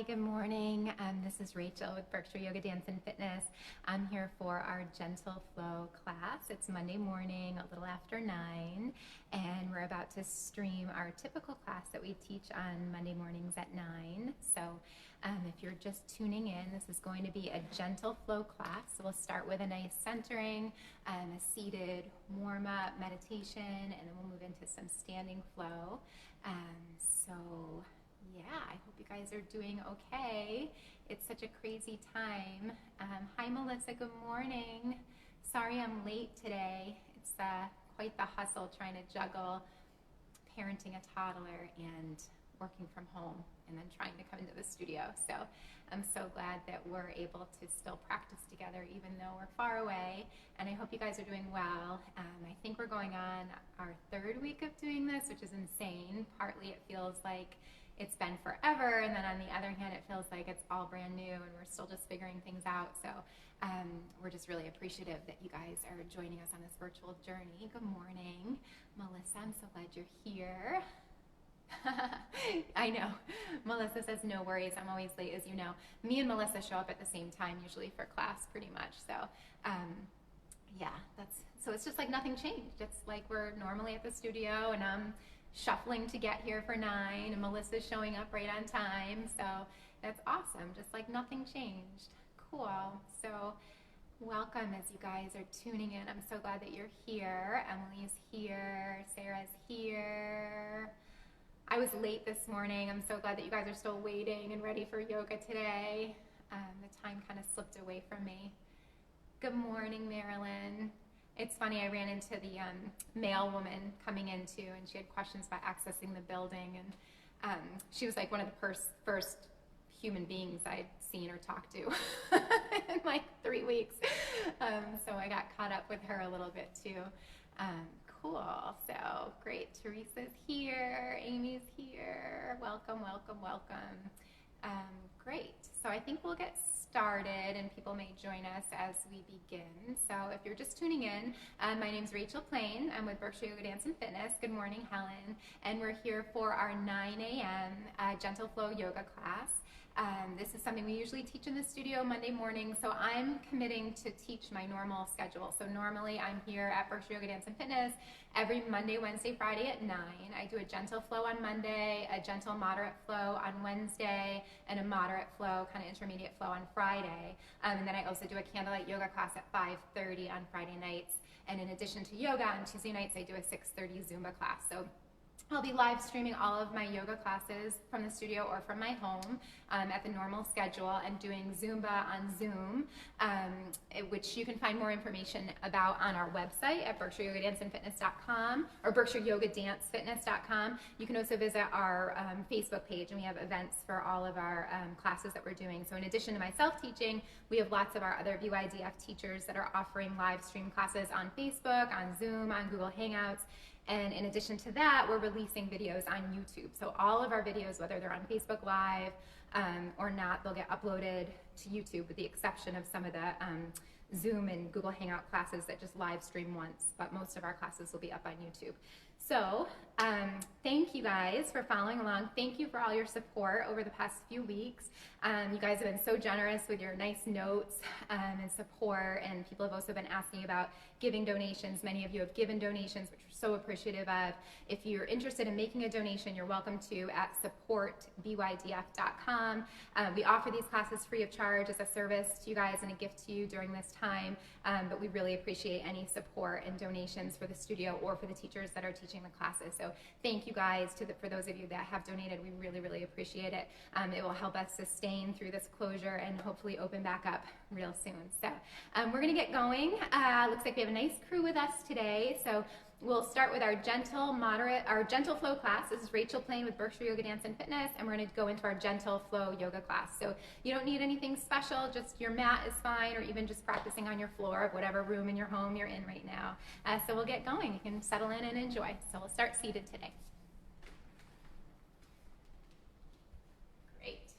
good morning. This is Rachel with Berkshire Yoga Dance and Fitness. I'm here for our Gentle Flow class. It's Monday morning, a little after 9, and we're about to stream our typical class that we teach on Monday mornings at 9. So if you're just tuning in, this is going to be a Gentle Flow class. So we'll start with a nice centering, a seated warm-up meditation, and then we'll move into some standing flow. Yeah, I hope you guys are doing okay. It's such a crazy time. Hi, Melissa. Good morning. Sorry I'm late today. It's quite the hustle trying to juggle parenting a toddler and working from home and then trying to come into the studio. So I'm so glad that we're able to still practice together even though we're far away. And I hope you guys are doing well. I think we're going on our 3rd week of doing this, which is insane. Partly it feels like it's been forever, and then on the other hand, it feels like it's all brand new and we're still just figuring things out. So we're just really appreciative that you guys are joining us on this virtual journey. Good morning. Melissa, I'm so glad you're here. I know. Melissa says no worries. I'm always late, as you know. Me and Melissa show up at the same time usually for class pretty much. So yeah, so it's just like nothing changed. It's like we're normally at the studio and I'm shuffling to get here for 9 and Melissa's showing up right on time. So that's awesome. Just like nothing changed. Cool. So welcome as you guys are tuning in. I'm so glad that you're here. Emily's here. Sarah's here. I was late this morning. I'm so glad that you guys are still waiting and ready for yoga today. The time kind of slipped away from me. Good morning, Marilyn. It's funny, I ran into the mail woman coming in too, and she had questions about accessing the building, and she was like one of the first human beings I'd seen or talked to in like 3 weeks. So I got caught up with her a little bit too. Cool, so great. Teresa's here, Amy's here. Welcome, welcome, welcome. Great, so I think we'll get started and people may join us as we begin. So if you're just tuning in, my name's Rachael Plaine. I'm with Berkshire Yoga Dance and Fitness. Good morning, Helen. And we're here for our 9 a.m. Gentle Flow yoga class. This is something we usually teach in the studio Monday morning, so I'm committing to teach my normal schedule. So normally I'm here at Berkshire Yoga Dance and Fitness every Monday, Wednesday, Friday at 9. I do a gentle flow on Monday, a gentle moderate flow on Wednesday, and a moderate flow, kind of intermediate flow on Friday. And then I also do a candlelight yoga class at 5:30 on Friday nights. And in addition to yoga, on Tuesday nights I do a 6:30 Zumba class. So I'll be live streaming all of my yoga classes from the studio or from my home at the normal schedule and doing Zumba on Zoom, which you can find more information about on our website at BerkshireYogaDanceandFitness.com or BerkshireYogaDanceFitness.com. You can also visit our Facebook page, and we have events for all of our classes that we're doing. So in addition to myself teaching, we have lots of our other BYDF teachers that are offering live stream classes on Facebook, on Zoom, on Google Hangouts. And in addition to that, we're releasing videos on YouTube. So all of our videos, whether they're on Facebook Live or not, they'll get uploaded to YouTube with the exception of some of the Zoom and Google Hangout classes that just live stream once. But most of our classes will be up on YouTube. So thank you guys for following along. Thank you for all your support over the past few weeks. You guys have been so generous with your nice notes and support, and people have also been asking about giving donations. Many of you have given donations, which we're so appreciative of. If you're interested in making a donation, you're welcome to at supportbydf.com. We offer these classes free of charge as a service to you guys and a gift to you during this time, but we really appreciate any support and donations for the studio or for the teachers that are teaching the classes. So thank you guys for those of you that have donated. We really, really appreciate it. It will help us sustain through this closure and hopefully open back up real soon. So we're going to get going. Looks like we have a nice crew with us today. So we'll start with our gentle flow class. This is Rachael Plaine with Berkshire Yoga Dance and Fitness, and we're going to go into our gentle flow yoga class. So you don't need anything special, just your mat is fine, or even just practicing on your floor of whatever room in your home you're in right now. So we'll get going. You can settle in and enjoy. So we'll start seated today. Great.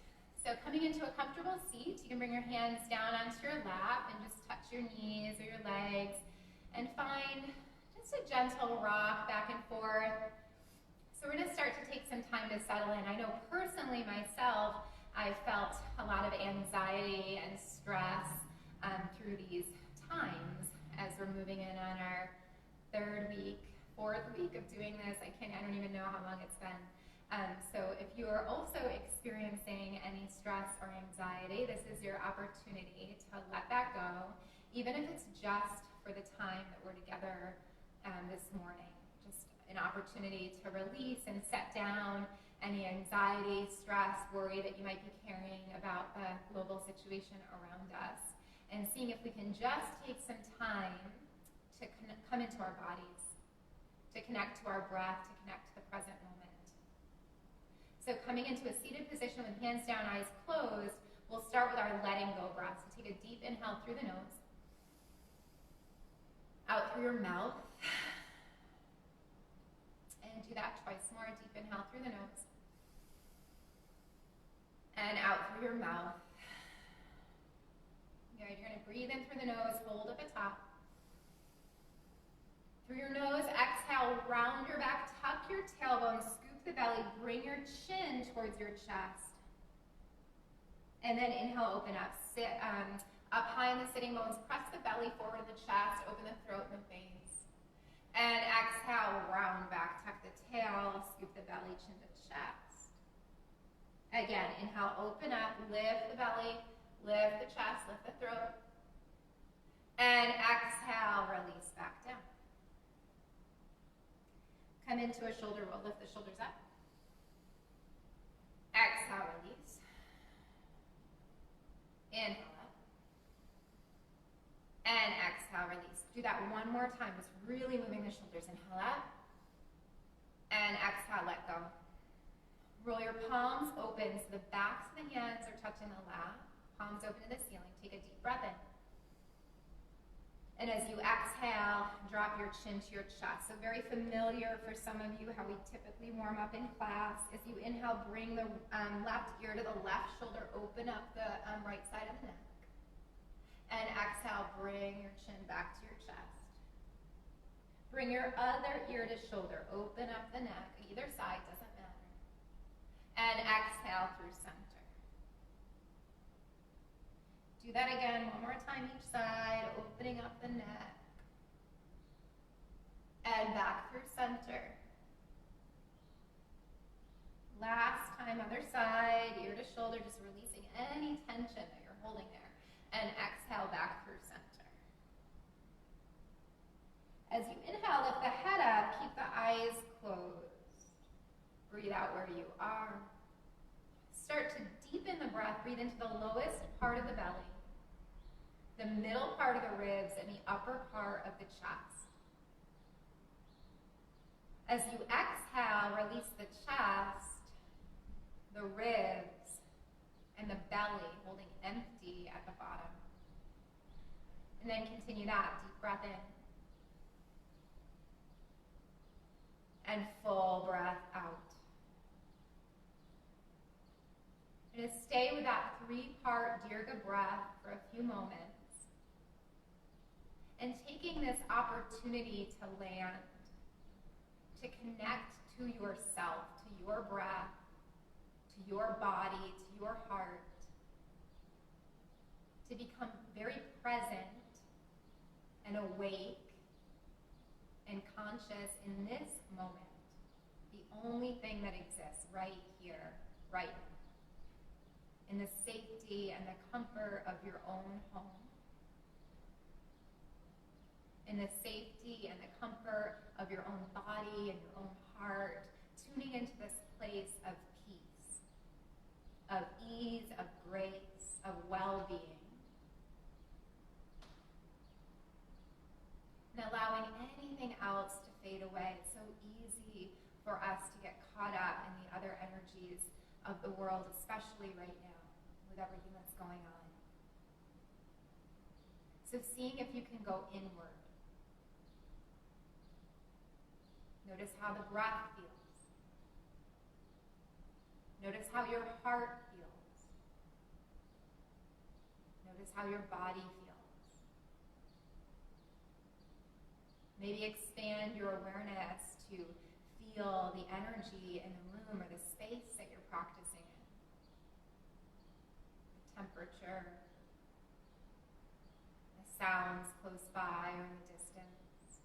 So coming into a comfortable seat, you can bring your hands down onto your lap and just touch your knees or your legs and find just a gentle rock back and forth. So we're going to start to take some time to settle in. I know personally myself, I felt through these times as we're moving in on our fourth week of doing this. I don't even know how long it's been. So if you are also experiencing any stress or anxiety, this is your opportunity to let that go, even if it's just for the time that we're together this morning. Just an opportunity to release and set down any anxiety, stress, worry that you might be carrying about the global situation around us, and seeing if we can just take some time to come into our bodies, to connect to our breath, to connect to the present moment. So coming into a seated position with hands down, eyes closed, we'll start with our letting go breath. So take a deep inhale through the nose, out through your mouth, and do that twice more. Deep inhale through the nose, and out through your mouth. Good. You're going to breathe in through the nose, hold at the top. Through your nose, exhale, round your back, tuck your tailbone, scoop the belly, bring your chin towards your chest. And then inhale, open up. Sit up high in the sitting bones, press the belly forward in the chest, open the throat and the veins. And exhale, round back, tuck the tail, scoop the belly, chin to chest. Again, inhale, open up, lift the belly, lift the chest, lift the throat. And exhale, release back down. Come into a shoulder roll. Lift the shoulders up. Exhale, release. Inhale up. And exhale, release. Do that one more time. Just really moving the shoulders. Inhale up. And exhale, let go. Roll your palms open so the backs of the hands are touching the lap. Palms open to the ceiling. Take a deep breath in. And as you exhale, drop your chin to your chest. So very familiar for some of you how we typically warm up in class. As you inhale, bring the left ear to the left shoulder, open up the right side of the neck. And exhale, bring your chin back to your chest. Bring your other ear to shoulder, open up the neck, either side, doesn't matter. And exhale through center. Do that again, one more time each side, opening up the neck. And back through center. Last time, other side, ear to shoulder, just releasing any tension that you're holding there. And exhale back through center. As you inhale, lift the head up, keep the eyes closed. Breathe out where you are. Start to deepen the breath, breathe into the lowest part of the belly, the middle part of the ribs, and the upper part of the chest. As you exhale, release the chest, the ribs, and the belly, holding empty at the bottom. And then continue that. Deep breath in. And full breath out. And stay with that 3-part Dirga breath for a few moments. And taking this opportunity to land, to connect to yourself, to your breath, to your body, to your heart, to become very present and awake and conscious in this moment, the only thing that exists right here, right now, in the safety and the comfort of your own home, in the safety and the comfort of your own body and your own heart, tuning into this place of peace, of ease, of grace, of well-being. And allowing anything else to fade away. It's so easy for us to get caught up in the other energies of the world, especially right now, with everything that's going on. So seeing if you can go inward. Notice how the breath feels. Notice how your heart feels. Notice how your body feels. Maybe expand your awareness to feel the energy in the room or the space that you're practicing in. The temperature, the sounds close by or in the distance.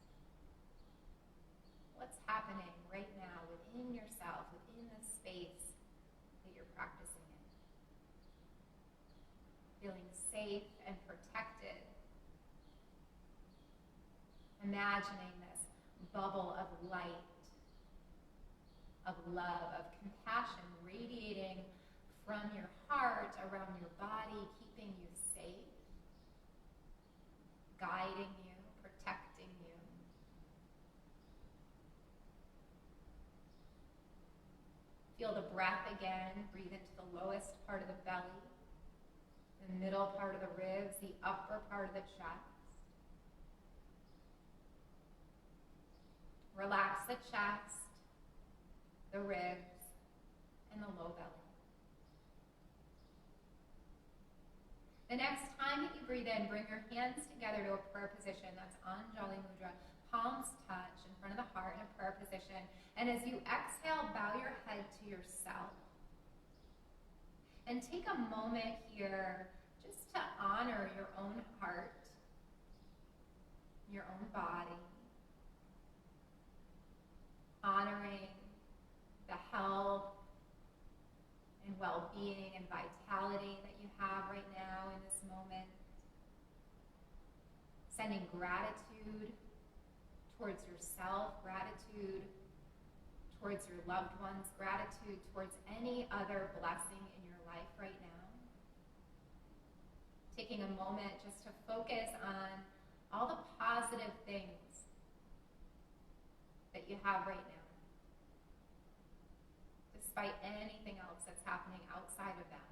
What's happening right now within yourself, within the space that you're practicing in? Feeling safe and protected. Imagining this bubble of light, of love, of compassion radiating from your heart around your body, keeping you safe, guiding you, protecting you. Feel the breath again. Breathe into the lowest part of the belly, the middle part of the ribs, the upper part of the chest. Relax the chest, the ribs, and the low belly. The next time that you breathe in, bring your hands together to a prayer position. That's Anjali Mudra. Palms touch in front of the heart in a prayer position. And as you exhale, bow your head to yourself. And take a moment here just to honor your own heart, your own body, honoring the health and well-being and vitality that you have right now in this moment. Sending gratitude towards yourself, gratitude towards your loved ones, gratitude towards any other blessing in your life right now. Taking a moment just to focus on all the positive things that you have right now, despite anything else that's happening outside of that.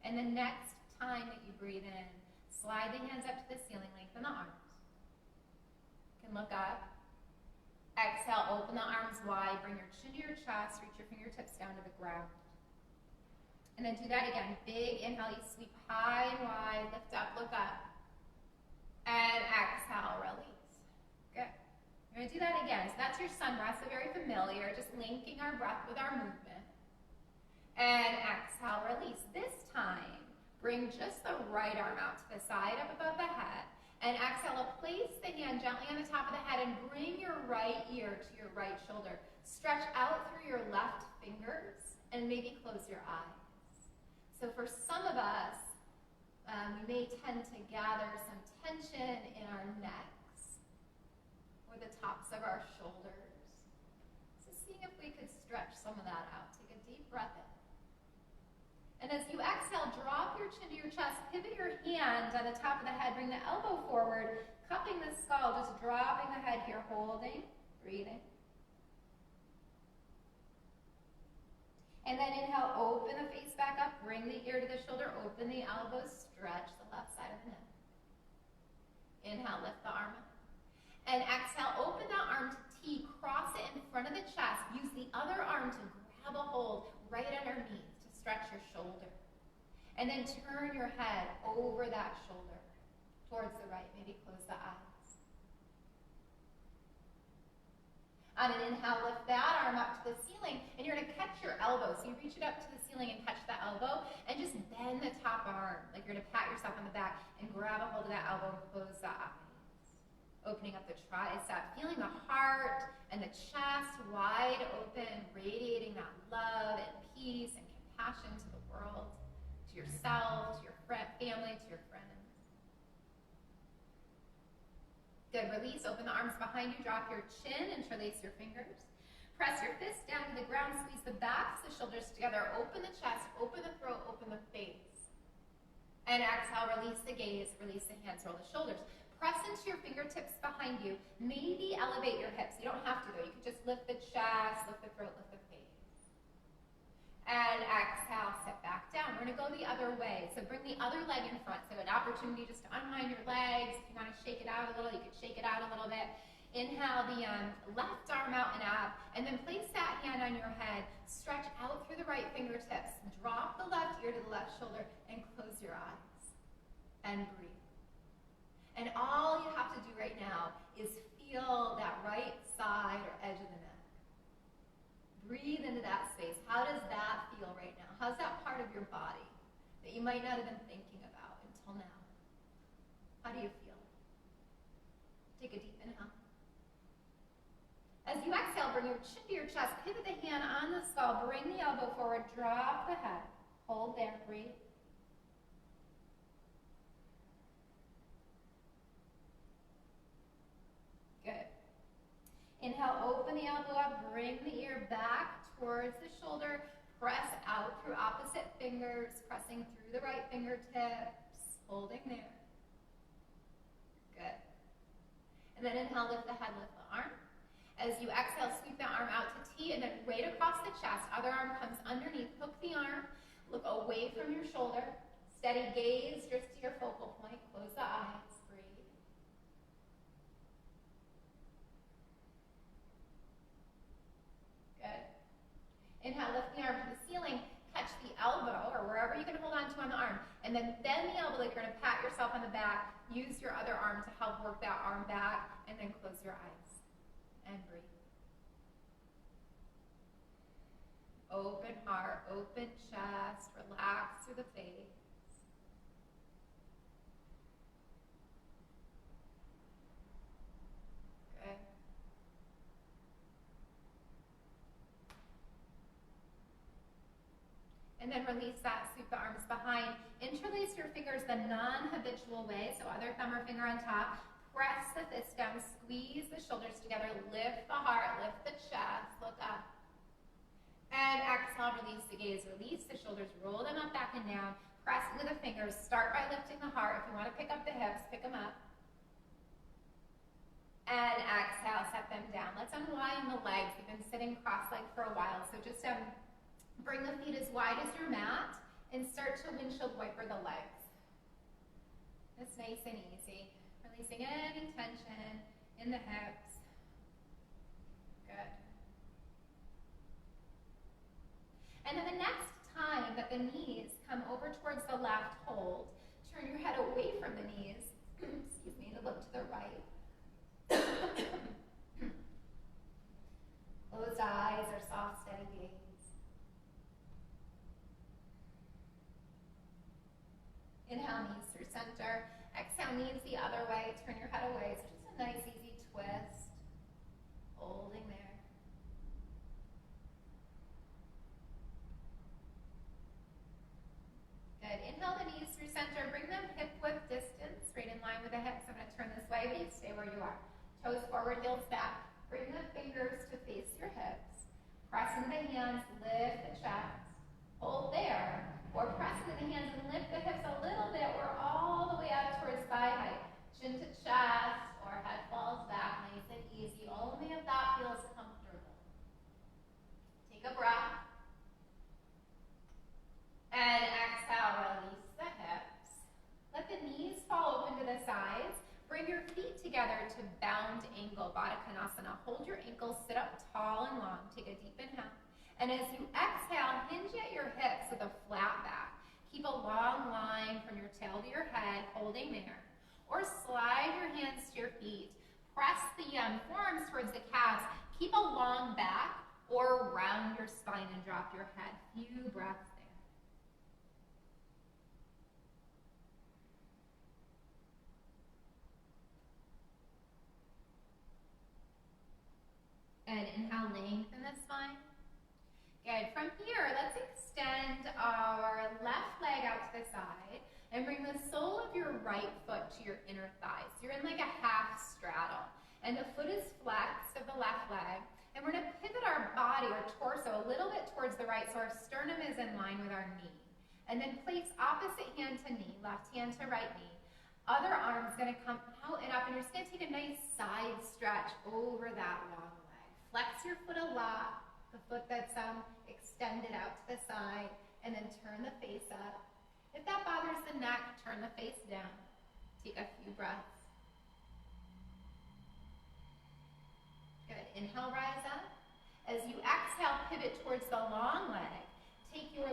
And the next time that you breathe in, slide the hands up to the ceiling, lengthen the arms. You can look up. Exhale, open the arms wide, bring your chin to your chest, reach your fingertips down to the ground. And then do that again. Big inhale, you sweep high and wide, lift up, look up. And exhale, release. Good. We're going to do that again. So that's your sun breath, so very familiar, just linking our breath with our movement. And exhale, release. This time, bring just the right arm out to the side, up above the head. And exhale, place the hand gently on the top of the head and bring your right ear to your right shoulder. Stretch out through your left fingers and maybe close your eyes. So for some of us, we may tend to gather some tension in our necks or the tops of our shoulders. So seeing if we could stretch some of that out. Take a deep breath in. And as you exhale, drop your chin to your chest, pivot your hand on the top of the head, bring the elbow forward, cupping the skull, just dropping the head here, holding, breathing. And then inhale, open the face back up, bring the ear to the shoulder, open the elbow, stretch the left side of the neck. Inhale, lift the arm up. And exhale, open that arm to T, cross it in front of the chest. Use the other arm to grab a hold right underneath to stretch your shoulder. And then turn your head over that shoulder towards the right. Maybe close the eyes. On an inhale, lift that arm up to the ceiling, and you're going to catch your elbow. So you reach it up to the ceiling and catch the elbow, and just bend the top arm, like you're going to pat yourself on the back, and grab a hold of that elbow and close the eyes. Opening up the tricep, feeling the heart and the chest wide open, radiating that love and peace and compassion to the world, to yourself, to your family, to your friends. Good, release, open the arms behind you, drop your chin, interlace your fingers. Press your fists down to the ground, squeeze the backs, the shoulders together, open the chest, open the throat, open the face. And exhale, release the gaze, release the hands, roll the shoulders. Press into your fingertips behind you. Maybe elevate your hips. You don't have to though. You could just lift the chest, lift the throat, lift the face. And exhale, sit back down. We're going to go the other way. So bring the other leg in front. So an opportunity just to unwind your legs. If you want to shake it out a little, you could shake it out a little bit. Inhale the left arm out and up. And then place that hand on your head. Stretch out through the right fingertips. Drop the left ear to the left shoulder and close your eyes. And breathe. And all you have to do right now is feel that right side or edge of the neck. Breathe into that space. How does that feel right now? How's that part of your body? that you might not have been thinking about until now. How do you feel? Take a deep inhale. As you exhale, bring your chin to your chest, pivot the hand on the skull, bring the elbow forward, drop the head. Hold there, breathe. Good. Inhale, open the elbow up, bring the ear back towards the shoulder, press out through opposite fingers, pressing through the right fingertips, holding there. Good. And then inhale, lift the head, lift the arm. As you exhale, sweep the arm out to T, and then right across the chest, other arm comes underneath, hook the arm, look away from your shoulder, steady gaze just to your focal point, close the eyes, breathe. Good. Inhale, lift the arm to the ceiling, catch the elbow, or wherever you can hold on to on the arm, and then bend the elbow like you're going to pat yourself on the back, use your other arm to help work that arm back, and then close your eyes. And breathe. Open heart, open chest, relax through the face. Good. And then release that, sweep the arms behind. Interlace your fingers the non-habitual way, so other thumb or finger on top. Press the fists down, squeeze the shoulders together, lift the heart, lift the chest, look up. And exhale, release the gaze, release the shoulders, roll them up, back and down. Press into the fingers, start by lifting the heart. If you want to pick up the hips, pick them up. And exhale, set them down. Let's unwind the legs. You've been sitting cross-legged for a while, so just bring the feet as wide as your mat and start to windshield wiper the legs. It's nice and easy. Releasing any tension in the hips. Good. And then the next time that the knees come over towards the left, hold. Turn your head away from the knees, excuse me, to look to the right. Closed eyes or soft, steady gaze. Inhale, knees through center. Exhale, knees the other way. Turn your head away. So just a nice, easy twist. Holding there. Good. Inhale the knees through center. Bring them hip-width distance, right in line with the hips. I'm going to turn this way, but you stay where you are. Toes forward, heels back. Bring the fingers to face your hips. Press into the hands, lift the chest. Hold there. Or press into the hands and lift the hips a little bit. We're all the way up towards thigh height. Chin to chest or head falls back. Nice and easy. Only if that feels comfortable. Take a breath. And exhale, release the hips. Let the knees fall open to the sides. Bring your feet together to bound angle, Baddha Konasana. Hold your ankles, sit up tall and long. Take a deep inhale. And as you exhale, hinge at your hips with a flat back. Keep a long line from your tail to your head, holding there. Or slide your hands to your feet. Press the forearms towards the calves. Keep a long back or round your spine and drop your head. Few breaths there. And inhale, lengthen the spine. Good. From here, let's extend our left leg out to the side and bring the sole of your right foot to your inner thigh. So you're in like a half straddle. And the foot is flexed of the left leg. And we're going to pivot our body, our torso, a little bit towards the right so our sternum is in line with our knee. And then place opposite hand to knee, left hand to right knee. Other arm is going to come out and up, and you're just going to take a nice side stretch over that long leg. Flex your foot a lot. The foot that's extended out to the side, and then turn the face up. If that bothers the neck, turn the face down. Take a few breaths. Good. Inhale, rise up. As you exhale, pivot towards the long leg. Take your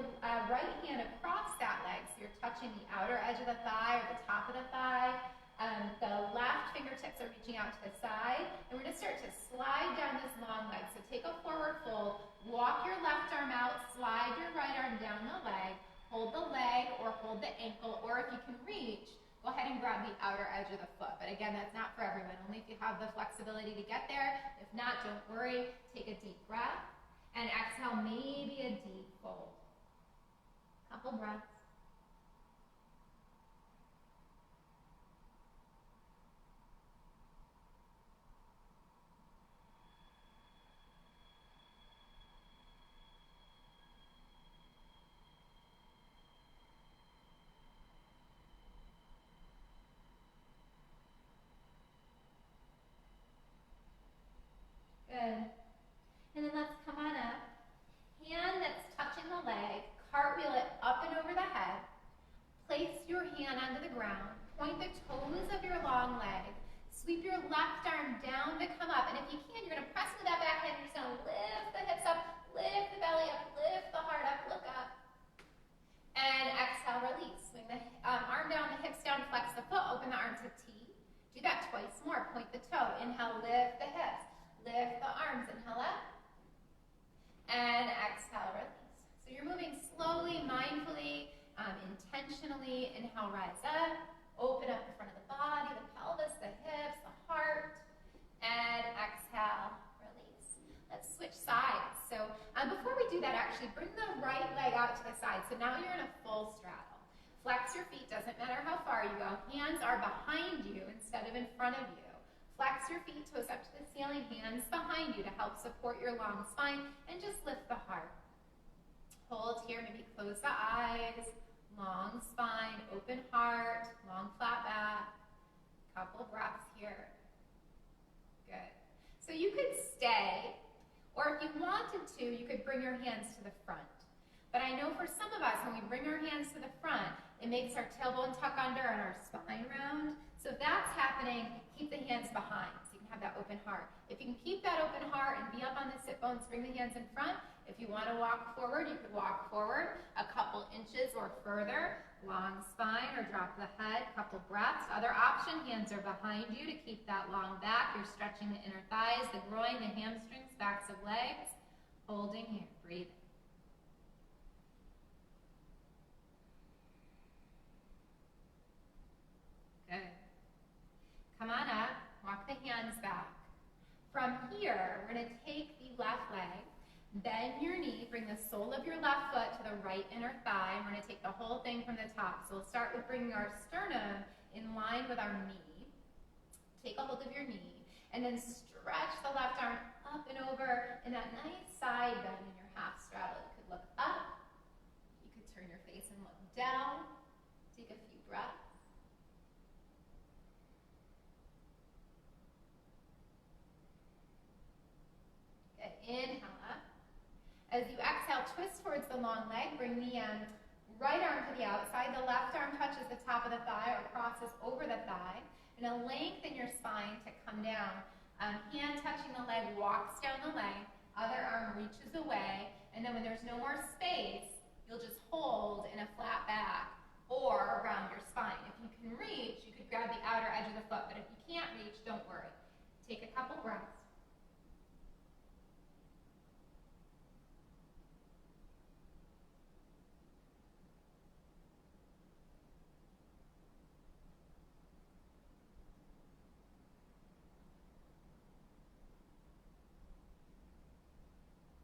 right hand across that leg, so you're touching the outer edge of the thigh or the top of the thigh. The left fingertips are reaching out to the side, and we're going to start to slide down this long leg. So take a forward fold, walk your left arm out, slide your right arm down the leg, hold the leg or hold the ankle, or if you can reach, go ahead and grab the outer edge of the foot. But again, that's not for everyone, only if you have the flexibility to get there. If not, don't worry. Take a deep breath and exhale, maybe a deep fold. Couple breaths. Good. And then let's come on up. Hand that's touching the leg, cartwheel it up and over the head. Place your hand onto the ground. Point the toes of your long leg. Sweep your left arm down to come up. And if you can, you're going to press into that back hand. You're just going to lift the hips up, lift the belly up, lift the heart up, look up. And exhale, release. Swing the arm down, the hips down, flex the foot, open the arm to T. Do that twice more. Point the toe. Inhale, lift the hips. Lift the arms, inhale up, and exhale, release. So you're moving slowly, mindfully, intentionally. Inhale, rise up, open up the front of the body, the pelvis, the hips, the heart, and exhale, release. Let's switch sides. So before we do that, actually, bring the right leg out to the side. So now you're in a full straddle. Flex your feet, doesn't matter how far you go. Hands are behind you instead of in front of you. Flex your feet, toes up to the ceiling, hands behind you to help support your long spine, and just lift the heart. Hold here, maybe close the eyes, long spine, open heart, long flat back. Couple breaths here. Good. So you could stay, or if you wanted to, you could bring your hands to the front. But I know for some of us, when we bring our hands to the front, it makes our tailbone tuck under and our spine round. So if that's happening, keep the hands behind so you can have that open heart. If you can keep that open heart and be up on the sit bones, bring the hands in front. If you want to walk forward, you could walk forward a couple inches or further. Long spine or drop the head, couple breaths. Other option, hands are behind you to keep that long back. You're stretching the inner thighs, the groin, the hamstrings, backs of legs. Holding here, breathing. Good. Come on up, walk the hands back. From here, we're going to take the left leg, bend your knee, bring the sole of your left foot to the right inner thigh. We're going to take the whole thing from the top. So we'll start with bringing our sternum in line with our knee. Take a hold of your knee, and then stretch the left arm up and over in that nice side bend in your half straddle. You could look up, you could turn your face and look down. Take a few breaths. Inhale up. As you exhale, twist towards the long leg. Bring the right arm to the outside. The left arm touches the top of the thigh or crosses over the thigh. And then lengthen your spine to come down. Hand touching the leg walks down the leg. Other arm reaches away. And then when there's no more space, you'll just hold in a flat back or around your spine. If you can reach, you could grab the outer edge of the foot. But if you can't reach, don't worry. Take a couple breaths.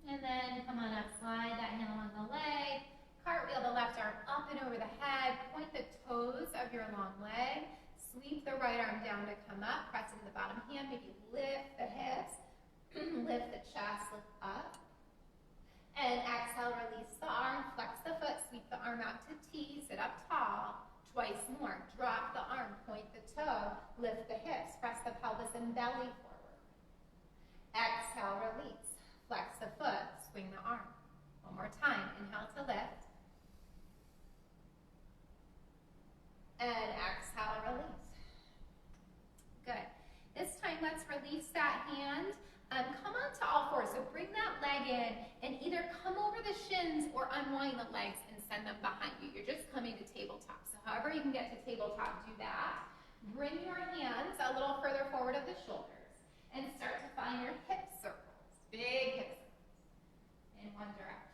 And then come on up, slide that hand along the leg, cartwheel the left arm up and over the head, point the toes of your long leg, sweep the right arm down to come up, press into the bottom hand, maybe lift the hips, lift the chest, lift up, and exhale, release the arm, flex the foot, sweep the arm out to T, sit up tall, twice more, drop the arm, point the toe, lift the hips, press the pelvis and belly forward, exhale, release. Flex the foot, swing the arm. One more time. Inhale to lift. And exhale, release. Good. This time, let's release that hand. Come on to all fours. So bring that leg in and either come over the shins or unwind the legs and send them behind you. You're just coming to tabletop. So however you can get to tabletop, do that. Bring your hands a little further forward of the shoulders and start to find your hip circle. Big hip circles in one direction.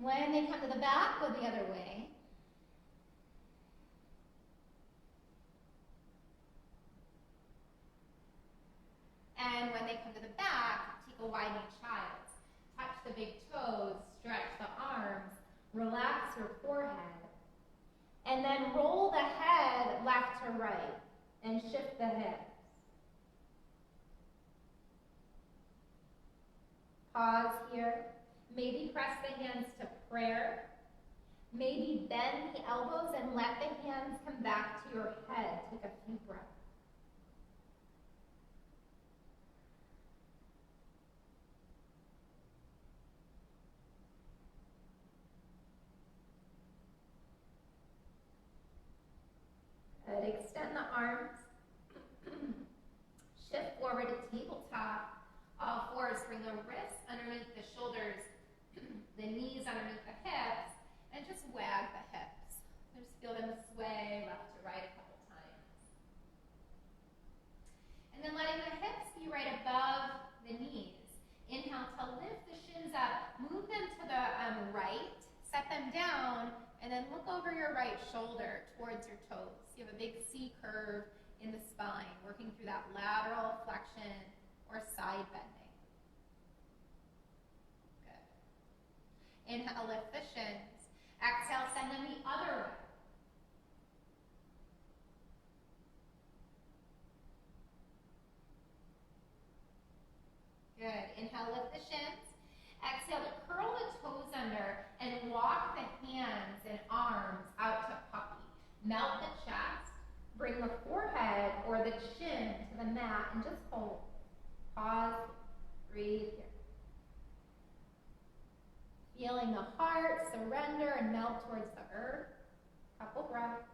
When they come to the back, go the other way. And when they come to the back, take a widening child. Touch the big toes, stretch the arms, relax your forehead. And then roll the head left to right and shift the hips. Pause here. Maybe press the hands to prayer. Maybe bend the elbows and let the hands come back to your head. Take a few breaths. Good. Extend the arms. Shift forward to tabletop. All fours, bring the wrists underneath the shoulders, the knees underneath the hips, and just wag the hips. Just feel them sway left to right a couple times. And then letting the hips be right above the knees. Inhale to lift the shins up, move them to the right, set them down, and then look over your right shoulder towards your toes. You have a big C curve in the spine, working through that lateral flexion or side bending. Good. Inhale, lift the shins. Exhale, send them the other way. Good. Inhale, lift the shins. Exhale to curl the toes under and walk the hands and arms out to puppy. Melt the chest. Bring the forehead or the chin to the mat and just hold. Pause, breathe here. Feeling the heart surrender and melt towards the earth. Couple breaths.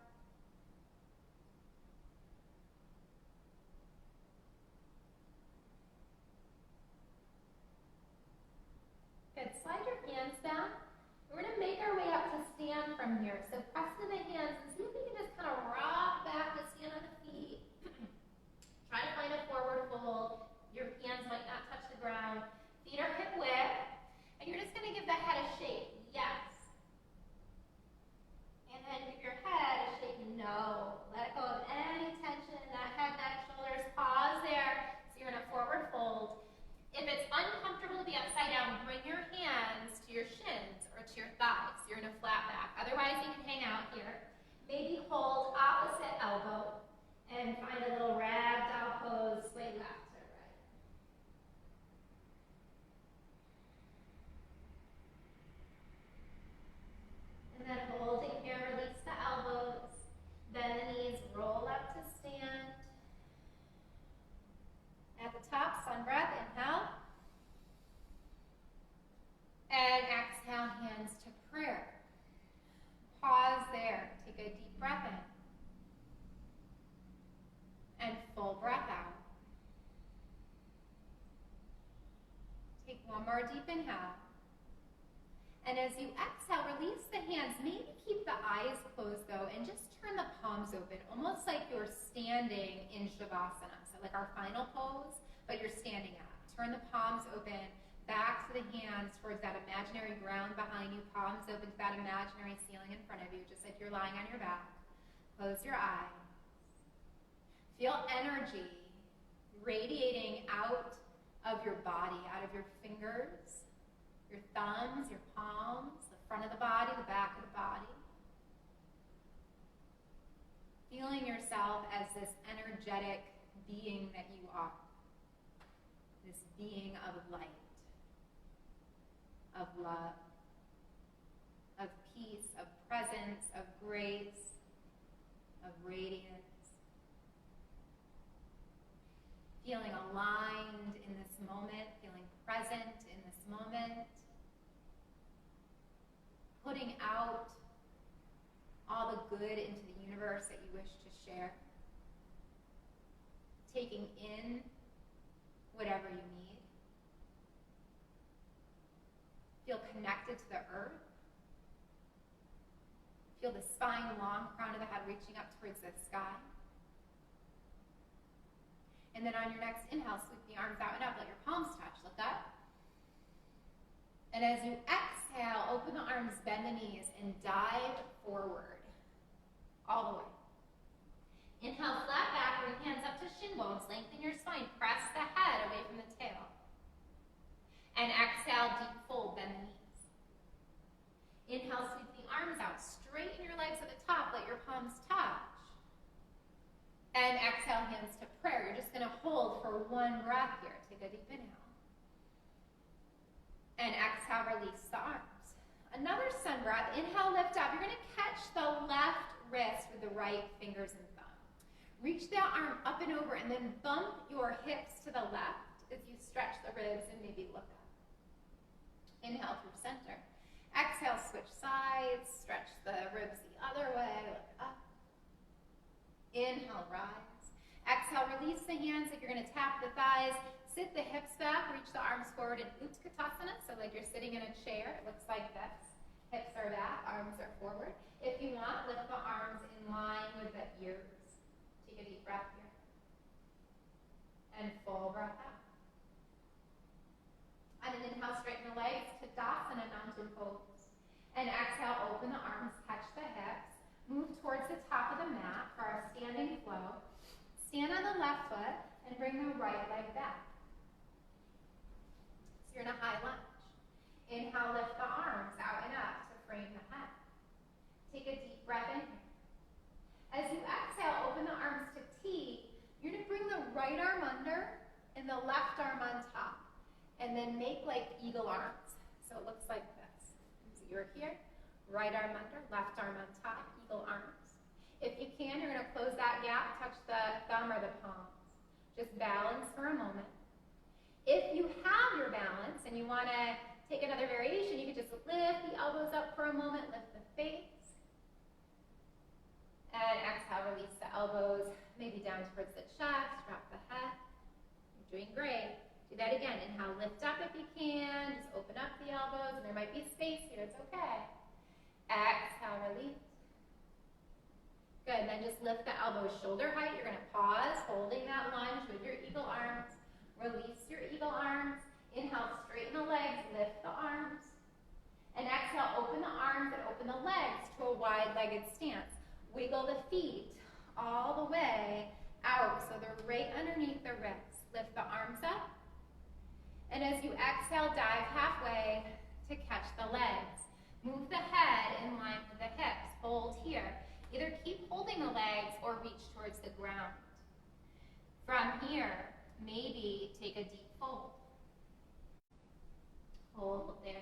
Good. Slide your hands down. We're going to make our way up to stand from here. So press into the hands and see if you can just kind of rock back to stand on the feet. Try to find a forward fold. Your hands might not touch the ground. Feet are hip width. And you're just going to give the head a shake. Yes. And then give your head a shake. No. Let go of any tension in that head, neck, shoulders. Pause there. So you're in a forward fold. If it's uncomfortable to be upside down, bring your hands to your shins or to your thighs. You're in a flat back. Otherwise, you can hang out here. Maybe hold opposite elbow and find a little ragdoll pose. Sway left to right. And then holding here, release the elbows. Bend the knees, roll up to stand. At the top, sun breath, inhale. And exhale, hands to prayer. Pause there. Take a deep breath in. And full breath out. Take one more deep inhale. And as you exhale, release the hands. Maybe keep the eyes closed though, and just turn the palms open, almost like you're standing in Shavasana. So like our final pose, but you're standing up. Turn the palms open, back to the hands towards that imaginary ground behind you, palms open to that imaginary ceiling in front of you, just like you're lying on your back. Close your eyes. Feel energy radiating out of your body, out of your fingers, your thumbs, your palms, the front of the body, the back of the body. Feeling yourself as this energetic being that you are. This being of light, of love, of peace, of presence, of grace, of radiance. Feeling aligned in this moment, feeling present in this moment. Putting out all the good into the universe that you wish to share. Taking in whatever you need. Feel connected to the earth. Feel the spine, long crown of the head reaching up towards the sky. And then on your next inhale, sweep the arms out and up. Let your palms touch. Look up. And as you exhale, open the arms, bend the knees, and dive forward all the way. Inhale, flat back, bring hands up to shin bones, lengthen your spine, press the head away from the tail. And exhale, deep fold, bend the knees. Inhale, sweep the arms out, straighten your legs at the top, let your palms touch. And exhale, hands to prayer. You're just going to hold for one breath here. Take a deep inhale. And exhale, release the arms. Another sun breath. Inhale, lift up. You're going to catch the left wrist with the right fingers and thumb. Reach that arm up and over and then bump your hips to the left as you stretch the ribs and maybe look up. Inhale through center. Exhale, switch sides. Stretch the ribs the other way. Look up. Inhale, rise. Exhale, release the hands like you're going to tap the thighs. Sit the hips back. Reach the arms forward in Utkatasana. So like you're sitting in a chair. It looks like this. Hips are back. Arms are forward. If you want, lift the arms in line with the ears. Take a deep breath here. And full breath out. On an inhale, straighten the legs. Tadasana, mountain pose. And exhale, open the arms, touch the hips. Move towards the top of the mat for our standing flow. Stand on the left foot and bring the right leg back. So you're in a high lunge. Inhale, lift the arms out and up to frame the head. Take a deep breath in here. As you exhale, open the arms to T. You're going to bring the right arm under and the left arm on top. And then make like eagle arms. So it looks like this. So you're here. Right arm under, left arm on top, eagle arms. If you can, you're going to close that gap, touch the thumb or the palms. Just balance for a moment. If you have your balance and you want to take another variation, you can just lift the elbows up for a moment, lift the face. And exhale, release the elbows, maybe down towards the chest, drop the head. You're doing great. Do that again. Inhale, lift up if you can. Just open up the elbows. And there might be space here. It's okay. Exhale, release. Good, then just lift the elbows shoulder height. You're going to pause, holding that lunge with your eagle arms. Release your eagle arms. Inhale, straighten the legs, lift the arms. And exhale, open the arms and open the legs to a wide-legged stance. Wiggle the feet all the way out so they're right underneath the ribs. Lift the arms up. And as you exhale, dive halfway to catch the legs. Move the head in line with the hips. Hold here. Either keep holding the legs or reach towards the ground. From here, maybe take a deep fold. Hold there.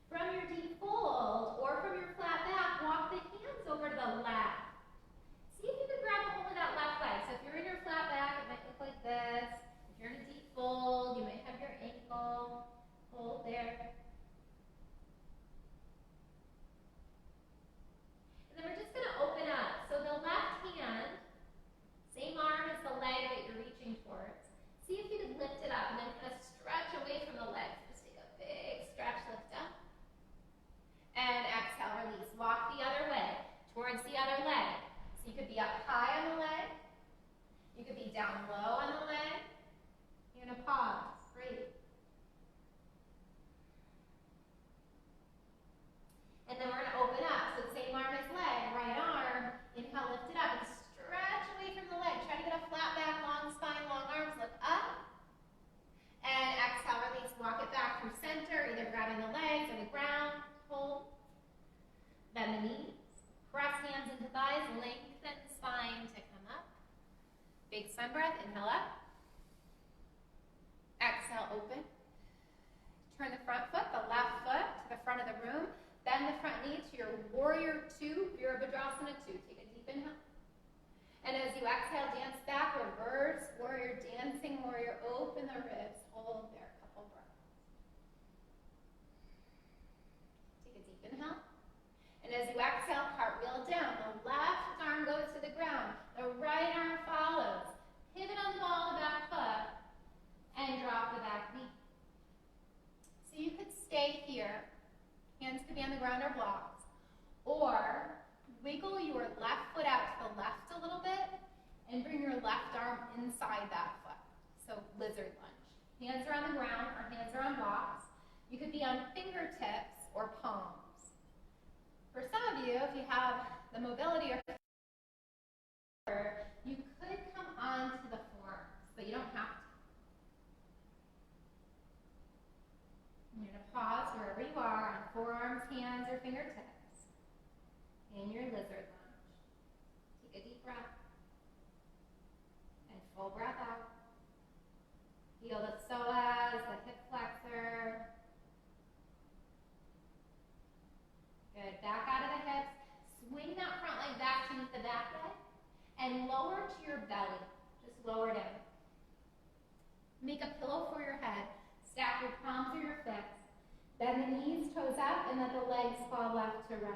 From your deep fold or from your flat back, walk the hands over to the left. See if you can grab a hold of that left leg. So if you're in your flat back, it might look like this. If you're in a deep fold, you might have your ankle. Hold there. And then we're just going to open up. So the left hand, same arm as the leg that you're reaching towards. See if you can lift it up and then kind of stretch away from the legs. Just take a big stretch, lift up. And exhale, release. Walk the other way, towards the other leg. So you could be up high on the leg. You could be down low on the leg. You're going to pause. Breathe. And then we're going to open up. So same arm as leg, right arm. Inhale, lift it up and stretch away from the leg. Try to get a flat back, long spine, long arms. Lift up. And exhale, release. Walk it back through center, either grabbing the legs or the ground. Hold. Bend the knees. Press hands into thighs. Lengthen spine to come up. Big sun breath. Inhale up. Exhale, open. Turn the front foot, the left foot, to the front of the room. Bend the front knee to your warrior two, Virabhadrasana 2. Take a deep inhale. And as you exhale, dance back, reverse, warrior dancing, warrior, open the ribs. Hold there, a couple breaths. Take a deep inhale. And as you exhale, cartwheel down. The left arm goes to the ground. The right arm follows. Pivot on the ball of the back foot. And drop the back knee. So you could stay here. Hands could be on the ground or blocks. Or wiggle your left foot out to the left a little bit and bring your left arm inside that foot. So lizard lunge. Hands are on the ground or hands are on blocks. You could be on fingertips or palms. For some of you, if you have the mobility or you could come onto the forearms, but you don't have to. You're going to pause wherever you are on forearms, hands, or fingertips in your lizard lunge. Take a deep breath and full breath out. Feel the psoas, the hip flexor. Good. Back out of the hips. Swing that front leg back to meet the back leg and lower to your belly. Just lower down. Make a pillow for your head. Stack your palms or your fists. Bend the knees, toes up, and let the legs fall left to right.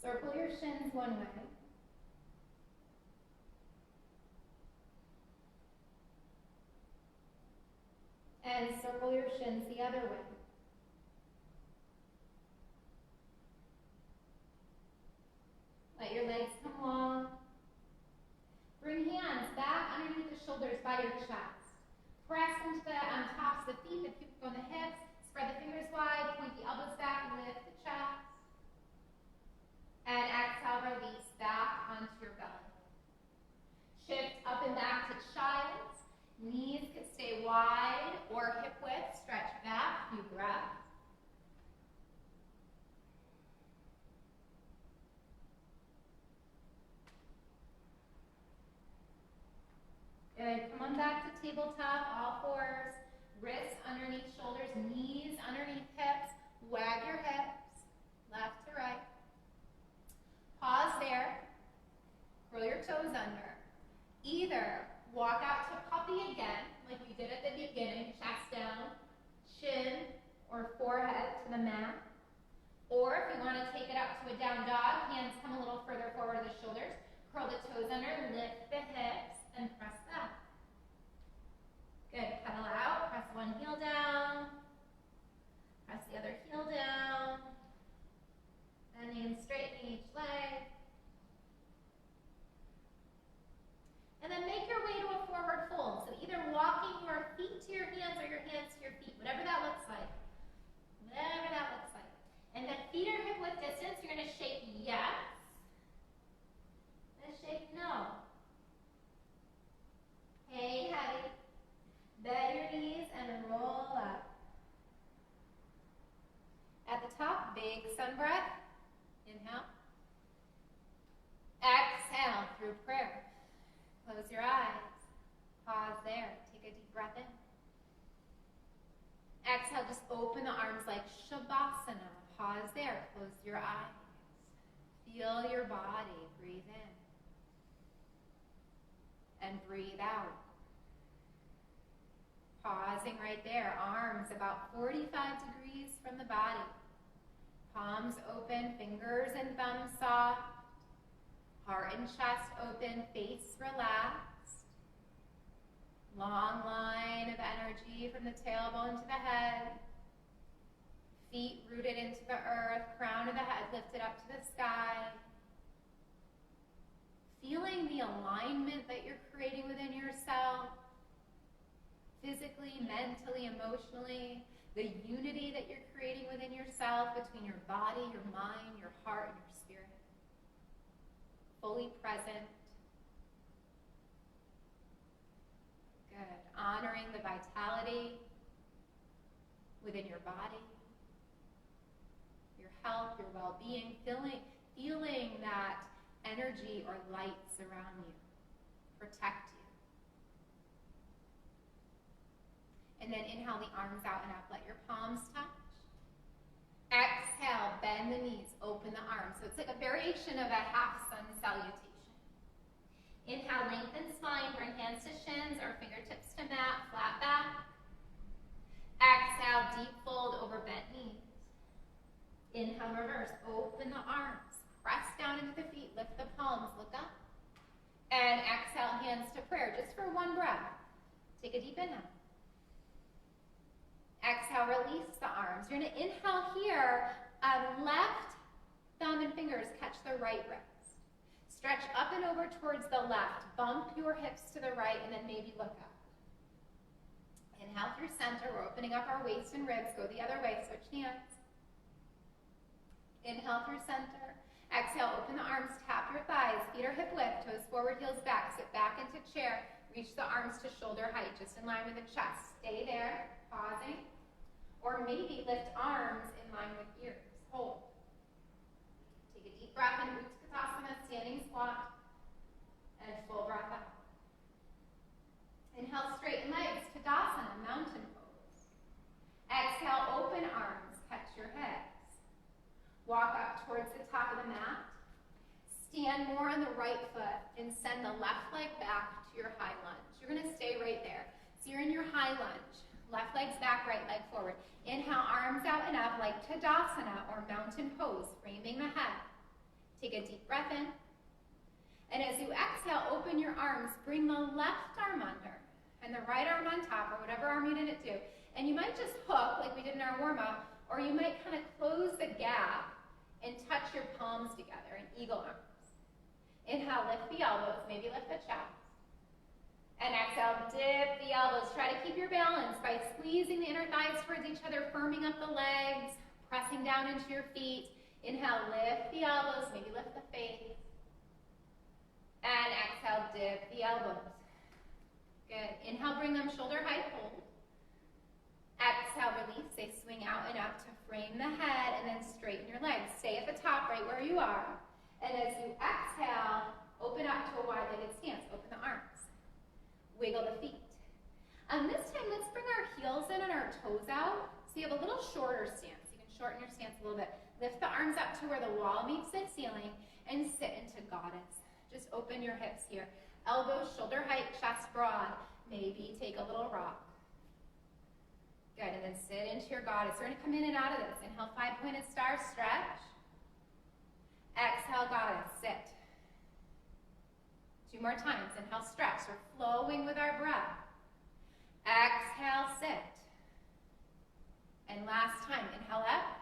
Circle your shins one way. And circle your shins the other way. Let your legs come long. Bring hands back underneath the shoulders by your chest. Press into the tops of the feet, the pubic on the hips. Spread the fingers wide, point the elbows back, lift the chest. And exhale, release back onto your belly. Shift up and back to child's. Knees could stay wide or hip width. Stretch back, few breaths. Good. Come on back to tabletop, all fours. Wrists underneath shoulders, knees underneath hips. Wag your hips, left to right. Pause there. Curl your toes under. Either walk out to puppy again, like we did at the beginning, chest down, chin or forehead to the mat. Or if you want to take it up to a down dog, hands come a little further forward to the shoulders. Curl the toes under, lift the hips, and press back. Good. Pedal out. Press one heel down. Press the other heel down. Bending and straightening each leg. And then make your way to a forward fold. So either walking your feet to your hands or your hands to your feet, whatever that looks like. Whatever that looks like. And the feet are hip width distance. You're going to shake yes. And shake no. Hang heavy. Bend your knees and roll up. At the top, big sun breath. Inhale. Exhale through prayer. Close your eyes. Pause there. Take a deep breath in. Exhale, just open the arms like Shavasana. Pause there. Close your eyes. Feel your body. Breathe in. And breathe out. Pausing right there. Arms about 45 degrees from the body. Palms open, fingers and thumbs soft. Heart and chest open, face relaxed. Long line of energy from the tailbone to the head. Feet rooted into the earth, crown of the head lifted up to the sky. Feeling the alignment that you're creating within yourself. Physically, mentally, emotionally. The unity that you're creating within yourself between your body, your mind, your heart, and your spirit. Fully present. Good. Honoring the vitality within your body, your health, your well-being, feeling that energy or light surround you, protect you. And then inhale the arms out and up. Let your palms touch. Exhale, bend the knees, open the arms. So it's like a variation of a half sun salutation. Inhale, lengthen spine, bring hands to shins or fingertips to mat, flat back. Exhale, deep fold over bent knees. Inhale, reverse, open the arms. Press down into the feet, lift the palms, look up. And exhale, hands to prayer, just for one breath. Take a deep inhale. Exhale, release the arms. You're going to inhale here, Left thumb and fingers catch the right wrist. Stretch up and over towards the left. Bump your hips to the right and then maybe look up. Inhale through center. We're opening up our waist and ribs. Go the other way. Switch hands. Inhale through center. Exhale, open the arms. Tap your thighs. Feet are hip width. Toes forward, heels back. Sit back into chair. Reach the arms to shoulder height, just in line with the chest. Stay there. Pausing. Or maybe lift arms in line with ears. Hold. Take a deep breath in Utkatasana, standing squat, and full breath out. Inhale, straighten legs, Tadasana, mountain pose. Exhale, open arms, catch your heads. Walk up towards the top of the mat. Stand more on the right foot and send the left leg back to your high lunge. You're going to stay right there. So you're in your high lunge. Left leg's back, right leg forward. Inhale, arms out and up like Tadasana or mountain pose, framing the head. Take a deep breath in. And as you exhale, open your arms. Bring the left arm under and the right arm on top, or whatever arm you didn't do. And you might just hook like we did in our warm-up, or you might kind of close the gap and touch your palms together in eagle arms. Inhale, lift the elbows, maybe lift the chest. And exhale, dip the elbows. Try to keep your balance by squeezing the inner thighs towards each other, firming up the legs, pressing down into your feet. Inhale, lift the elbows, maybe lift the face. And exhale, dip the elbows. Good. Inhale, bring them shoulder height, hold. Exhale, release. They swing out and up to frame the head and then straighten your legs. Stay at the top right where you are. And as you exhale, open up to a wide-legged stance. Open the arms. Wiggle the feet. This time, let's bring our heels in and our toes out. So you have a little shorter stance. You can shorten your stance a little bit. Lift the arms up to where the wall meets the ceiling and sit into goddess. Just open your hips here. Elbows, shoulder height, chest broad. Maybe take a little rock. Good, and then sit into your goddess. We're going to come in and out of this. Inhale, five-pointed star, stretch. Exhale, goddess, sit. 2 more times. Inhale, stretch. We're flowing with our breath. Exhale, sit. And last time, inhale up.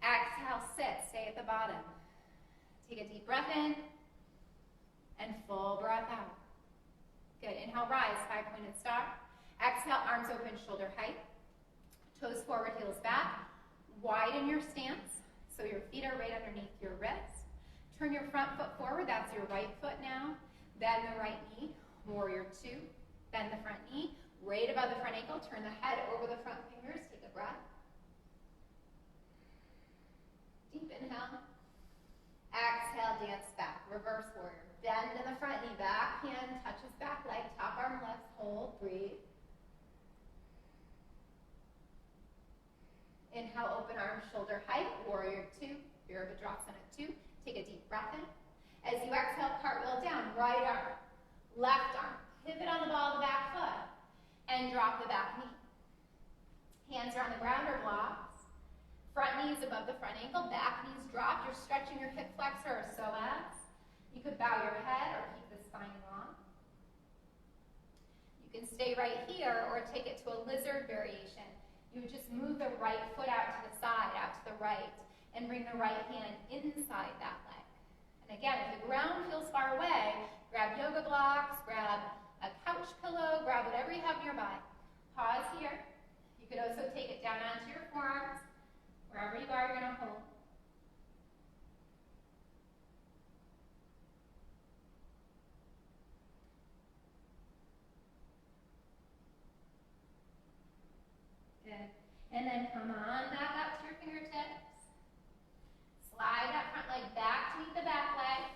Exhale, sit. Stay at the bottom. Take a deep breath in. And full breath out. Good. Inhale, rise, five-pointed star. Exhale, arms open, shoulder height. Toes forward, heels back. Widen your stance so your feet are right underneath your wrists. Turn your front foot forward. That's your right foot now. Bend the right knee. Warrior 2. Bend the front knee. Right above the front ankle. Turn the head over the front fingers. Take a breath. Deep inhale. Exhale, dance back. Reverse warrior. Bend in the front knee. Back hand touches back leg. Top arm lifts. Hold. Breathe. Inhale, open arms, shoulder height. Warrior 2. Virabhadrasana 2. Take a deep breath in. As you exhale, cartwheel down. Right arm. Left arm. Pivot on the ball of the back foot. And drop the back knee. Hands are on the ground or blocks. Front knees above the front ankle. Back knees dropped. You're stretching your hip flexor or psoas. You could bow your head or keep the spine long. You can stay right here or take it to a lizard variation. You would just move the right foot out to the side, out to the right, and bring the right hand inside that leg. And again, if the ground feels far away, grab yoga blocks, grab a couch pillow, grab whatever you have nearby. Pause here. You could also take it down onto your forearms. Wherever you are, you're going to hold. Good. And then come on back up to your fingertips. Slide that front leg back to meet the back leg.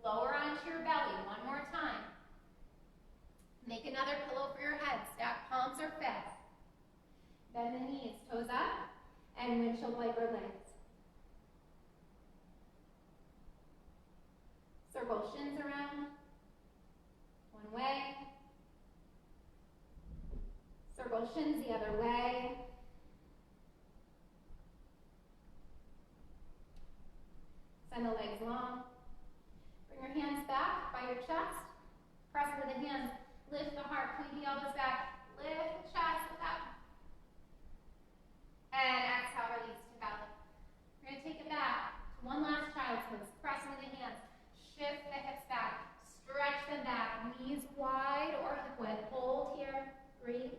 Lower onto your belly one more time. Make another pillow for your head. Stack palms or fists. Bend the knees, toes up, and windshield wiper legs. Circle shins around. One way. Circle shins the other way. Send the legs long. Bring your hands back by your chest. Press into the hands. Lift the heart. Point the elbows back. Lift the chest. Lift up. And exhale, One last child's pose. Press into the hands. Shift the hips back. Stretch them back. Knees wide or hip width. Hold here. Breathe.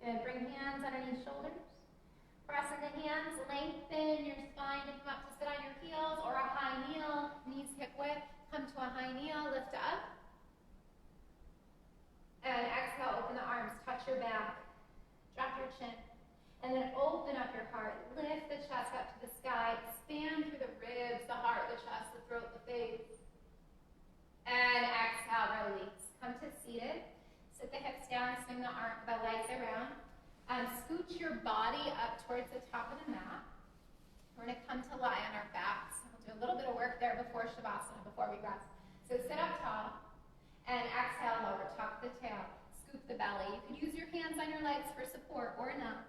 Good. Bring hands underneath shoulders. Press into hands. Lengthen your spine to come up to sit on your heels or a high kneel. Knees hip width. Come to a high kneel. Lift up. And exhale. Open the arms. Touch your back. Drop your chin. And then open up your heart. Lift the chest up to the sky. Expand through the ribs, the heart, the chest, the throat, the face. And exhale. Release. Come to seated. Sit the hips down, swing the legs around. Scooch your body up towards the top of the mat. We're going to come to lie on our backs. We'll do a little bit of work there before Shavasana, before we rest. So sit up tall and exhale lower. Tuck the tail. Scoop the belly. You can use your hands on your legs for support or not.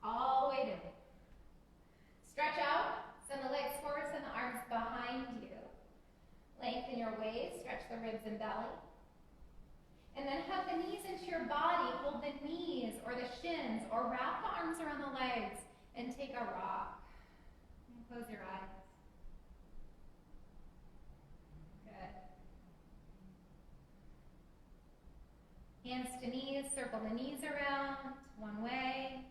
All the way down. Stretch out. Send the legs forward. Send the arms behind you. Lengthen your waist. Stretch the ribs and belly. And then hug the knees into your body. Hold the knees or the shins or wrap the arms around the legs and take a rock. And close your eyes. Good. Hands to knees. Circle the knees around one way.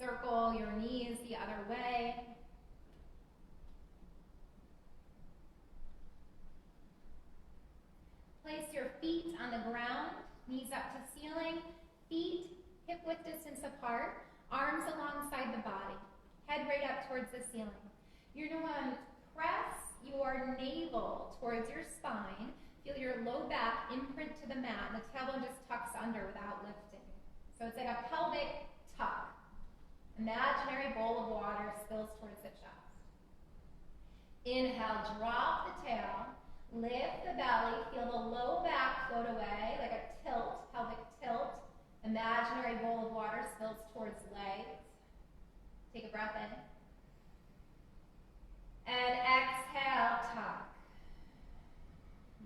Circle your knees the other way. Place your feet on the ground, knees up to ceiling, feet hip width distance apart, arms alongside the body, head right up towards the ceiling. You're going to press your navel towards your spine, feel your low back imprint to the mat, and the tailbone just tucks under without lifting. So it's like a pelvic tuck. Imaginary bowl of water spills towards the chest. Inhale, drop the tail. Lift the belly, feel the low back float away, like a tilt, pelvic tilt. Imaginary bowl of water spills towards legs. Take a breath in. And exhale, tuck.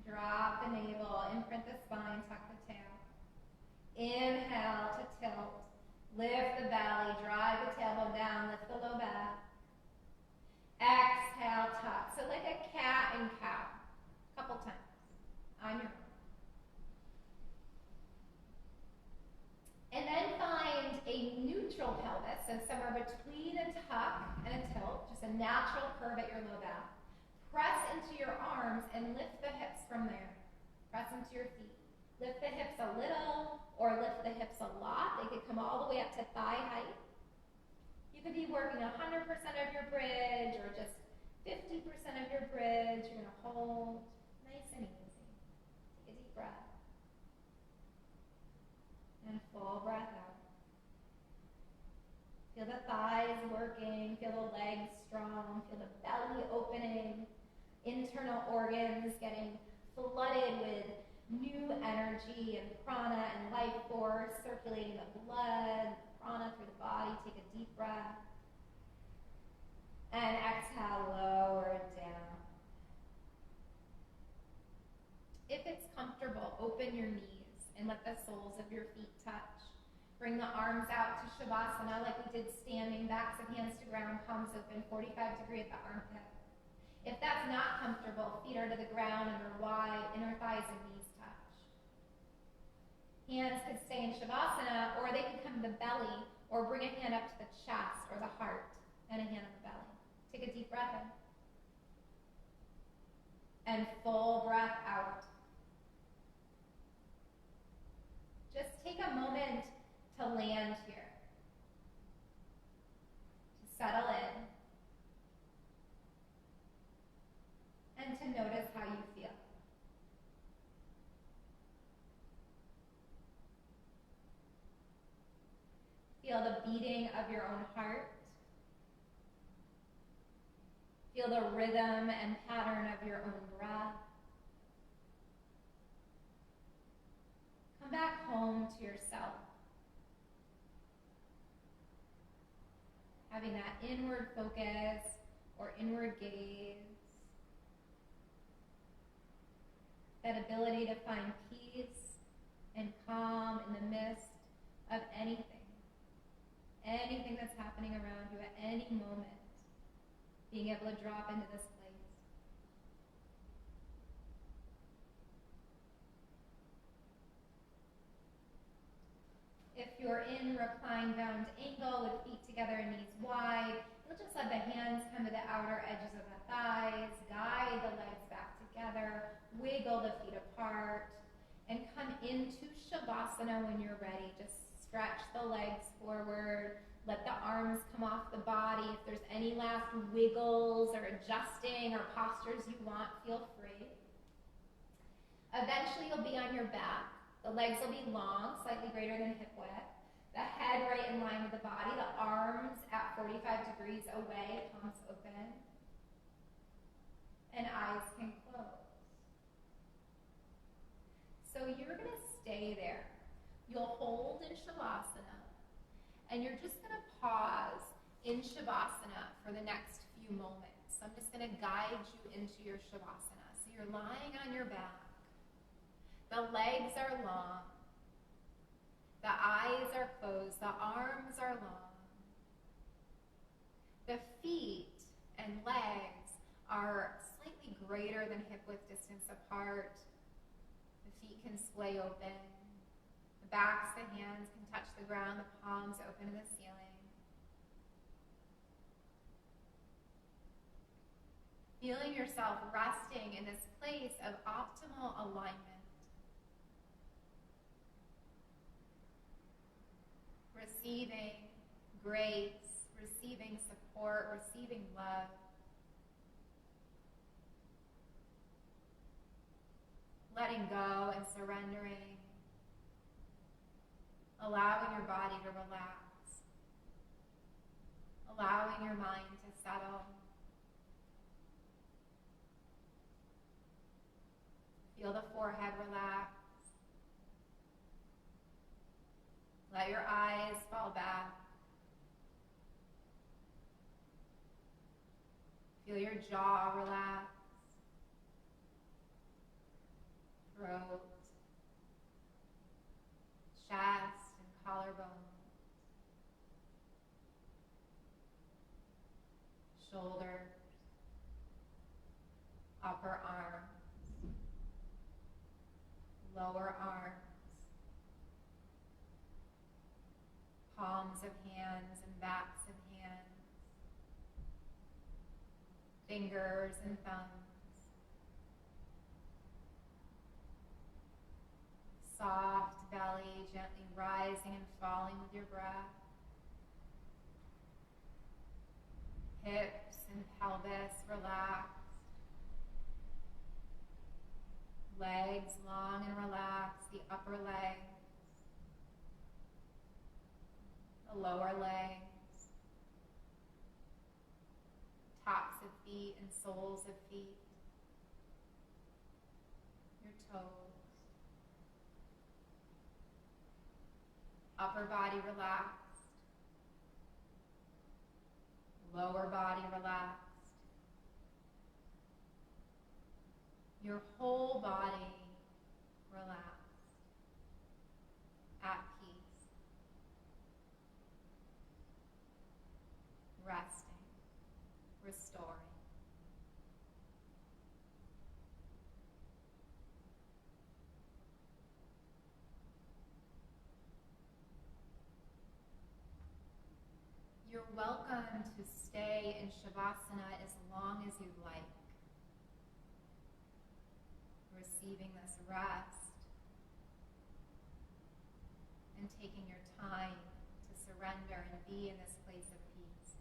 Drop the navel, imprint the spine, tuck the tail. Inhale to tilt. Lift the belly, drive the tailbone down, lift the low back. Exhale, tuck. So like a cat and cow. Couple times on your own. And then find a neutral pelvis, so somewhere between a tuck and a tilt, just a natural curve at your low back. Press into your arms and lift the hips from there. Press into your feet. Lift the hips a little or lift the hips a lot. They could come all the way up to thigh height. You could be working 100% of your bridge or just 50% of your bridge. You're going to hold. Nice and easy. Take a deep breath. And full breath out. Feel the thighs working. Feel the legs strong. Feel the belly opening. Internal organs getting flooded with new energy and prana and life force, circulating the blood, prana through the body. Take a deep breath. And exhale, lower down. If it's comfortable, open your knees and let the soles of your feet touch. Bring the arms out to Shavasana like we did standing, backs of hands to ground, palms open, 45 degree at the armpit. If that's not comfortable, feet are to the ground and are wide, inner thighs and knees touch. Hands could stay in Shavasana, or they could come to the belly, or bring a hand up to the chest or the heart, and a hand on the belly. Take a deep breath in. And full breath out. Just take a moment to land here, to settle in, and to notice how you feel. Feel the beating of your own heart. Feel the rhythm and pattern of your own breath. come back home to yourself. Having that inward focus or inward gaze. That ability to find peace and calm in the midst of anything. Anything that's happening around you at any moment. Being able to drop into this place. If you're in reclined bound angle with feet together and knees wide, you'll just let the hands come to the outer edges of the thighs, guide the legs back together, wiggle the feet apart, and come into Shavasana when you're ready. Just stretch the legs forward, let the arms come off the body. If there's any last wiggles or adjusting or postures you want, feel free. Eventually you'll be on your back. The legs will be long, slightly greater than hip width. The head right in line with the body, the arms at 45 degrees away, palms open. And eyes can close. So you're going to stay there. You'll hold in Shavasana, and you're just going to pause in Shavasana for the next few moments. So I'm just going to guide you into your Shavasana. So you're lying on your back. The legs are long. The eyes are closed. The arms are long. The feet and legs are slightly greater than hip width distance apart. The feet can splay open. The backs, the hands can touch the ground. The palms open to the ceiling. Feeling yourself resting in this place of optimal alignment. Receiving grace, receiving support, receiving love. Letting go and surrendering. Allowing your body to relax. Allowing your mind to settle. Feel the forehead relax. Let your eyes fall back. Feel your jaw relax. Throat, chest, and collarbone. Shoulders, upper arms, lower arms. Palms of hands and backs of hands, fingers and thumbs, soft belly gently rising and falling with your breath, hips and pelvis relaxed, legs long and relaxed, the upper legs, the lower legs, tops of feet and soles of feet, your toes, upper body relaxed, lower body relaxed, your whole body relaxed, at peace. Resting, restoring. You're welcome to stay in Shavasana as long as you'd like. Receiving this rest and taking your time to surrender and be in this place of peace.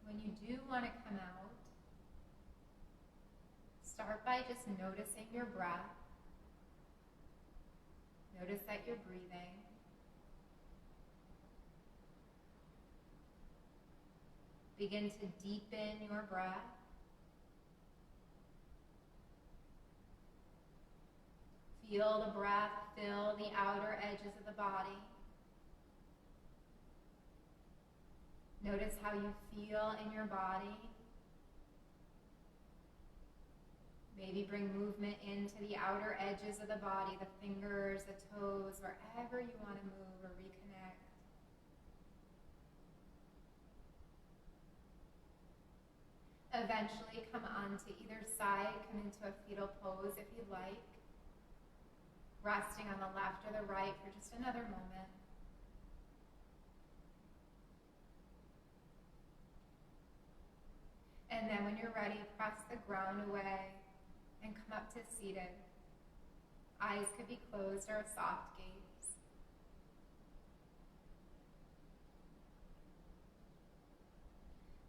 When you do want to come out, start by just noticing your breath. Notice that you're breathing. Begin to deepen your breath. Feel the breath fill the outer edges of the body. Notice how you feel in your body. Maybe bring movement into the outer edges of the body, the fingers, the toes, wherever you want to move or reconnect. Eventually come onto either side, come into a fetal pose if you'd like. Resting on the left or the right for just another moment. And then when you're ready, press the ground away and come up to seated. Eyes could be closed or a soft gaze.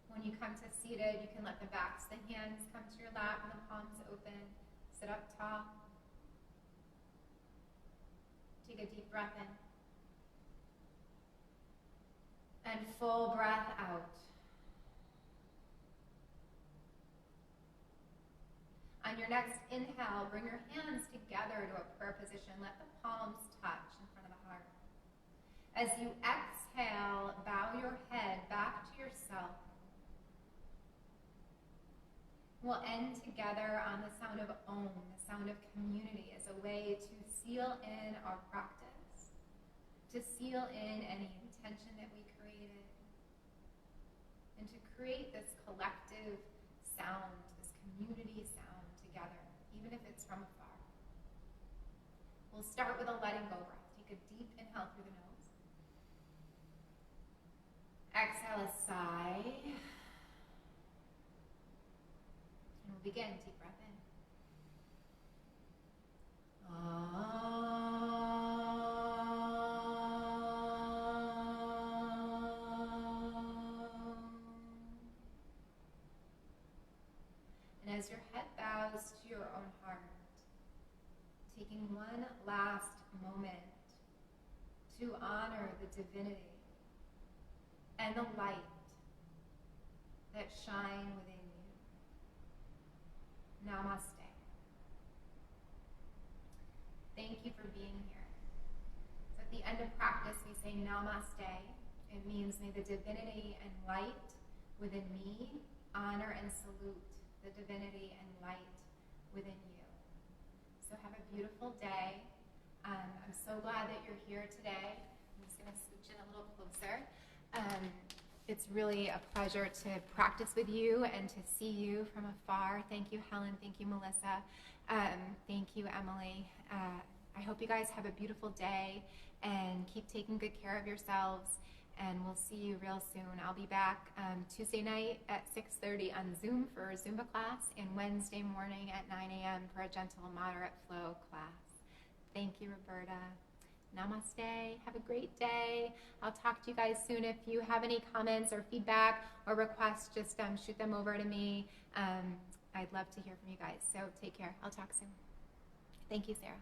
When you come to seated, you can let the backs of the hands come to your lap and the palms open. Sit up tall. Take a deep breath in. And full breath out. On your next inhale, bring your hands together to a prayer position. Let the palms touch in front of the heart. As you exhale, bow your head back to yourself. We'll end together on the sound of Om, the sound of community, as a way to seal in our practice, to seal in any intention that we created, and to create this collective sound, this community sound together, even if it's from afar. We'll start with a letting go breath. Take a deep inhale through the nose. Exhale a sigh. And we'll begin. Deep breath in. And as your head bows to your own heart, taking one last moment to honor the divinity and the light that shine within you. Namaste. Thank you for being here. So at the end of practice, we say namaste. It means may the divinity and light within me honor and salute the divinity and light within you. So have a beautiful day. I'm so glad that you're here today. I'm just going to scooch in a little closer. It's really a pleasure to practice with you and to see you from afar. Thank you, Helen. Thank you, Melissa. Thank you, Emily. I hope you guys have a beautiful day and keep taking good care of yourselves. And we'll see you real soon. I'll be back Tuesday night at 6:30 on Zoom for a Zumba class and Wednesday morning at 9 a.m. for a gentle moderate flow class. Thank you, Roberta. Namaste. Have a great day. I'll talk to you guys soon. If you have any comments or feedback or requests, just shoot them over to me. I'd love to hear from you guys. So take care. I'll talk soon. Thank you, Sarah.